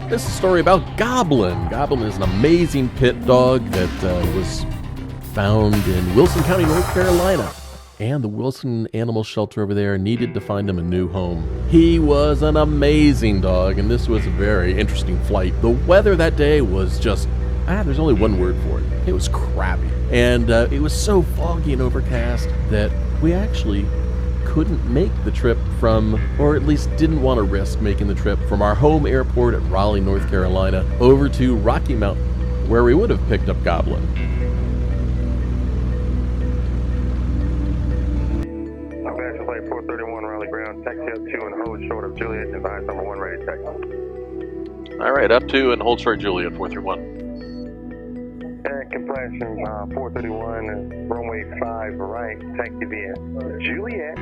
This is a story about Goblin. Goblin is an amazing pit dog that was found in Wilson County, North Carolina. And the Wilson Animal Shelter over there needed to find him a new home. He was an amazing dog, and this was a very interesting flight. The weather that day was just, there's only one word for it. It was crappy. And it was so foggy and overcast that we actually couldn't make the trip from, or at least didn't want to risk making the trip from our home airport at Raleigh, North Carolina, over to Rocky Mountain, where we would have picked up Goblin. Apache Flight 431, Raleigh ground, taxi up to and hold short of Juliet, advise number 1 ready to taxi. All right, up to and hold short Juliet 431. Completion 431, runway 5 right, taxi via Juliet,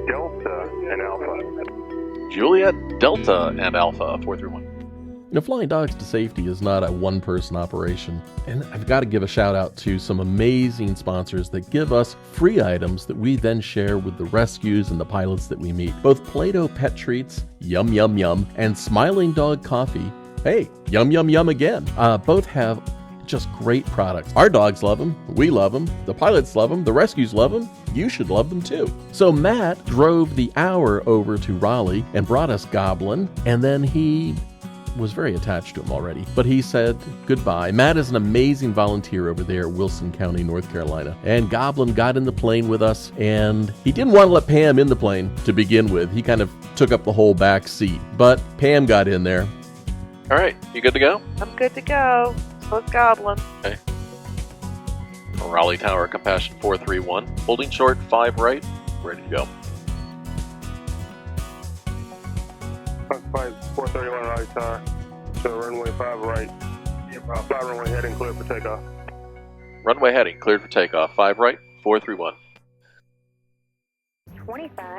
Delta, and Alpha. Juliet, Delta, and Alpha 431. You know, flying dogs to safety is not a one-person operation, and I've got to give a shout-out to some amazing sponsors that give us free items that we then share with the rescues and the pilots that we meet. Both Play-Doh Pet Treats, Yum Yum Yum, and Smiling Dog Coffee, hey, Yum Yum Yum again, both have just great products. Our dogs love them, we love them, the pilots love them, the rescues love them, you should love them too. So Matt drove the hour over to Raleigh and brought us Goblin, and then he was very attached to him already, but he said goodbye. Matt is an amazing volunteer over there at Wilson County, North Carolina, and Goblin got in the plane with us, and he didn't want to let Pam in the plane to begin with. He kind of took up the whole back seat, but Pam got in there. All right, you good to go? I'm good to go. Let's Goblin. Okay. Raleigh Tower, Compassion 431, holding short 5 right, ready to go. Flight 431, Raleigh Tower, so runway 5 right, 5 runway heading clear for takeoff. Runway heading, cleared for takeoff, 5 right, 431.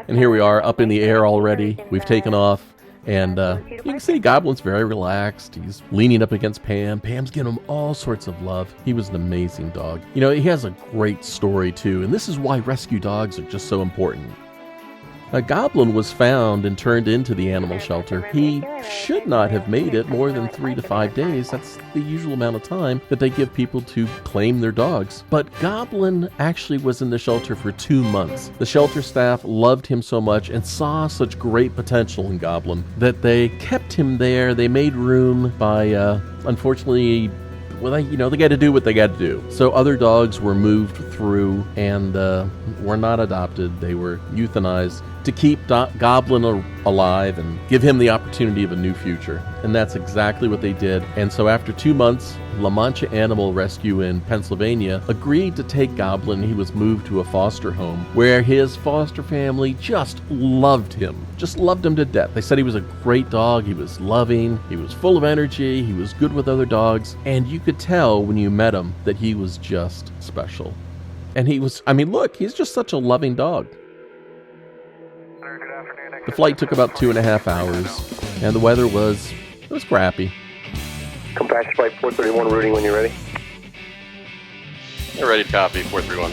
And here we are up in the air already. We've taken off. And you can see Goblin's very relaxed. He's leaning up against Pam. Pam's giving him all sorts of love. He was an amazing dog. You know, he has a great story too, and this is why rescue dogs are just so important. Goblin was found and turned into the animal shelter. He should not have made it more than 3 to 5 days. That's the usual amount of time that they give people to claim their dogs. But Goblin actually was in the shelter for 2 months. The shelter staff loved him so much and saw such great potential in Goblin that they kept him there. They made room by, unfortunately, well, they got to do what they got to do. So other dogs were moved through and were not adopted. They were euthanized to keep Goblin alive and give him the opportunity of a new future. And that's exactly what they did. And so after 2 months, La Mancha Animal Rescue in Pennsylvania agreed to take Goblin. He was moved to a foster home where his foster family just loved him to death. They said he was a great dog. He was loving. He was full of energy. He was good with other dogs. And you could tell when you met him that he was just special. And he's just such a loving dog. The flight took about 2.5 hours, and the weather was crappy. Compassion Flight 431, routing when you're ready. You're ready to copy, 431.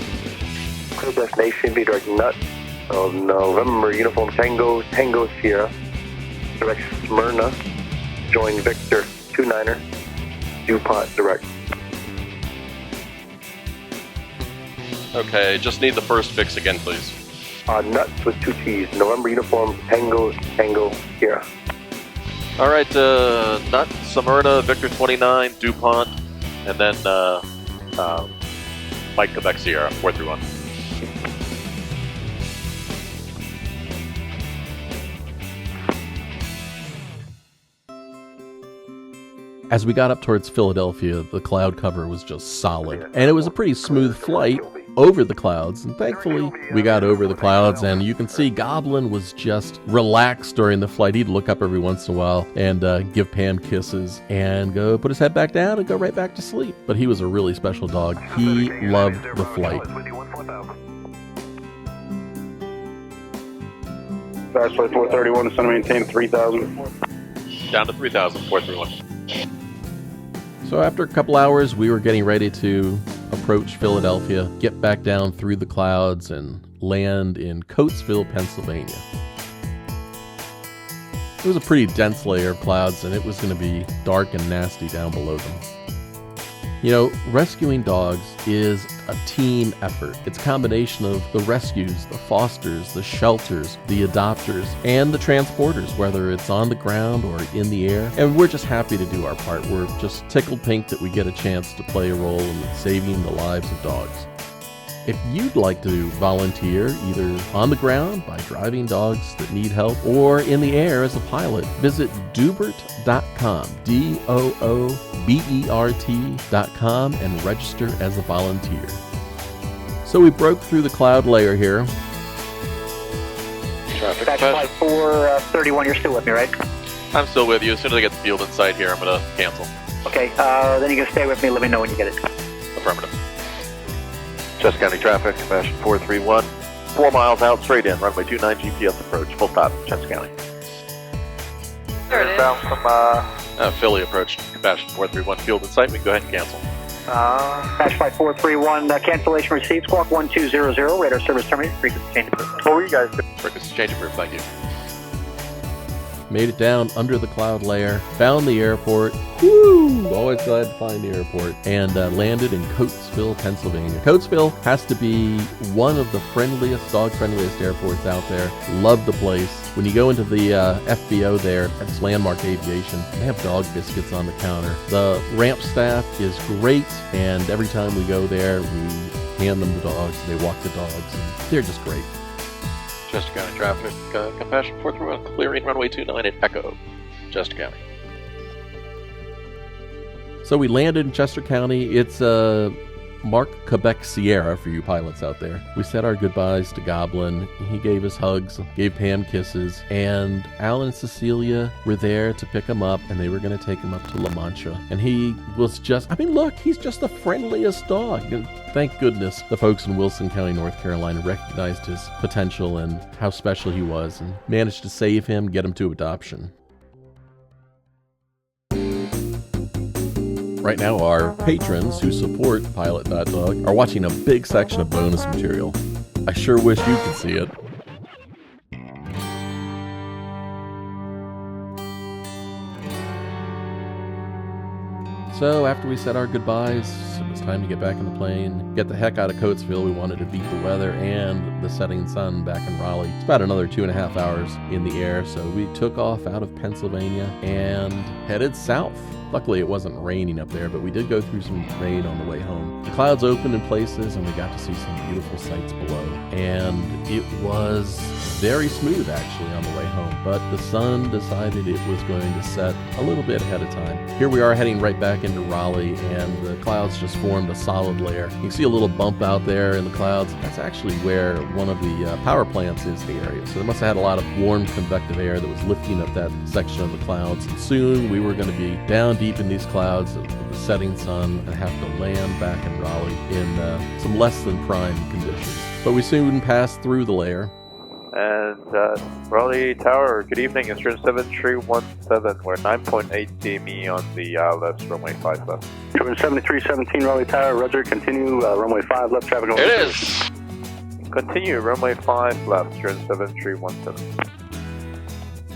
Clear destination, be direct nut of November, Uniform Tango Sierra, direct Smyrna, join Victor 29er, DuPont direct. Okay, just need the first fix again, please. Nuts with 2 T's, November Uniform Tango Sierra. All right, Nut, Smyrna, Victor 29, DuPont, and then Mike Quebec Sierra, 431. As we got up towards Philadelphia, the cloud cover was just solid, and it was a pretty smooth flight over the clouds, and thankfully we got over the clouds, and you can see Goblin was just relaxed during the flight. He'd look up every once in a while and give Pam kisses and go put his head back down and go right back to sleep. But he was a really special dog. He loved the flight. Fast Flight 431 is going to maintain 3,000. Down to 3,000, 431. So after a couple hours, we were getting ready to approach Philadelphia, get back down through the clouds, and land in Coatesville, Pennsylvania. It was a pretty dense layer of clouds, and it was going to be dark and nasty down below them. You know, rescuing dogs is a team effort. It's a combination of the rescues, the fosters, the shelters, the adopters, and the transporters, whether it's on the ground or in the air. And we're just happy to do our part. We're just tickled pink that we get a chance to play a role in saving the lives of dogs. If you'd like to volunteer either on the ground by driving dogs that need help or in the air as a pilot, visit Doobert.com, DOOBERT.com, and register as a volunteer. So we broke through the cloud layer here. Traffic That's flight 431, you're still with me, right? I'm still with you. As soon as I get the field in sight here, I'm going to cancel. Okay, then you can stay with me. Let me know when you get it. Affirmative. Chester County traffic, compassion 431. 4 miles out, straight in, runway 29, GPS approach, full stop, Chester County. There it is. Down from, Philly approach, compassion 431, field in sight, we can go ahead and cancel. Dash flight 431, cancellation received, squawk 1200, radar service terminated, frequency change approved. What were you guys doing? Frequency change approved, thank you. Made it down under the cloud layer, found the airport. Woo! Always glad to find the airport. And landed in Coatesville, Pennsylvania. Coatesville has to be one of the friendliest, dog-friendliest airports out there. Love the place. When you go into the FBO there, that's Landmark Aviation, they have dog biscuits on the counter. The ramp staff is great, and every time we go there, we hand them the dogs, they walk the dogs, and they're just great. Chester County traffic, compassion 431, clearing runway 29 at Echo, Chester County. So we landed in Chester County. It's Mark Quebec Sierra for you pilots out there. We said our goodbyes to Goblin. He gave us hugs, gave Pam kisses, and Alan and Cecilia were there to pick him up, and they were going to take him up to La Mancha. And he was just, look, he's just the friendliest dog. And thank goodness the folks in Wilson County, North Carolina recognized his potential and how special he was and managed to save him, get him to adoption. Right now, our patrons who support Pilot.dog are watching a big section of bonus material. I sure wish you could see it. So after we said our goodbyes, it was time to get back in the plane, get the heck out of Coatesville. We wanted to beat the weather and the setting sun back in Raleigh. It's about another 2.5 hours in the air, so we took off out of Pennsylvania and headed south. Luckily, it wasn't raining up there, but we did go through some rain on the way home. The clouds opened in places, and we got to see some beautiful sights below. And it was very smooth, actually, on the way home. But the sun decided it was going to set a little bit ahead of time. Here we are heading right back into Raleigh, and the clouds just formed a solid layer. You can see a little bump out there in the clouds. That's actually where one of the power plants is, the area. So they must have had a lot of warm convective air that was lifting up that section of the clouds. And soon we were going to be down deep in these clouds with the setting sun and have to land back in Raleigh in some less than prime conditions. But we soon passed through the layer. And Raleigh Tower, good evening, it's 7317. We're 9.8 DME on the left, runway 5 left. 7317 Raleigh Tower, Roger, continue, runway 5 left, traffic over. It is! Continue, runway 5 left, 7317.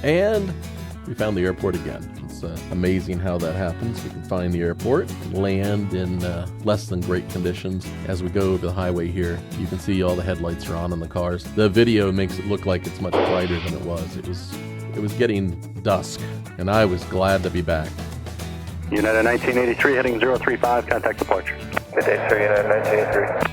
And we found the airport again. It's amazing how that happens. We can find the airport, land in less than great conditions. As we go over the highway here, you can see all the headlights are on in the cars. The video makes it look like it's much brighter than it was. It was getting dusk, and I was glad to be back. United 1983 heading 035, contact departure. Good day, sir, United 1983.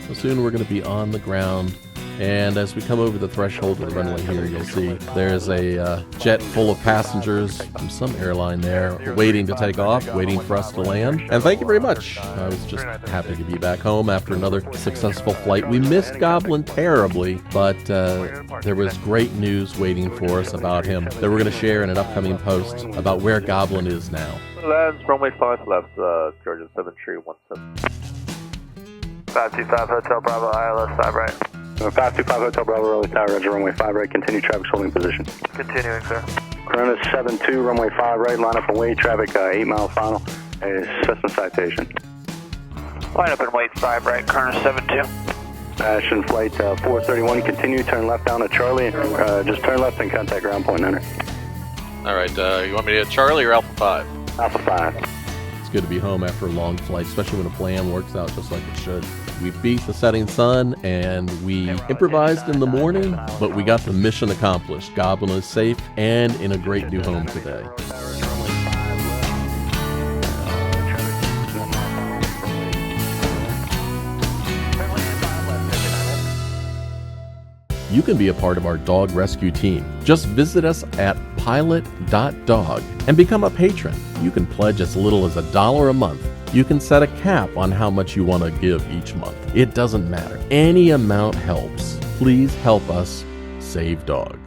So soon we're going to be on the ground, and as we come over the threshold of the runway here, you'll see there's a jet full of passengers from some airline there waiting to take off, waiting for us to land. And thank you very much. I was just happy to be back home after another successful flight. We missed Goblin terribly, but there was great news waiting for us about him that we're going to share in an upcoming post about where Goblin is now. Lands, runway 5 left, Georgia 7317. 525 Hotel Bravo, ILS 5 right. 525 Hotel Bravo, Raleigh Tower, Roger, runway 5 right, continue traffic holding position. Continuing, sir. Corona 72, runway 5 right, line up for way traffic, 8 mile final, a Cessna citation. Line up and wait 5 right, corner 72. Ashton flight 431, continue, turn left down to Charlie. Just turn left and contact ground point, enter. All right, you want me to hit Charlie or Alpha 5? Alpha 5. It's good to be home after a long flight, especially when a plan works out just like it should. We beat the setting sun and we improvised in the morning, but we got the mission accomplished. Goblin is safe and in a great new home today. You can be a part of our dog rescue team. Just visit us at Pilot.dog and become a patron. You can pledge as little as $1 a month. You can set a cap on how much you want to give each month. It doesn't matter. Any amount helps. Please help us save dogs.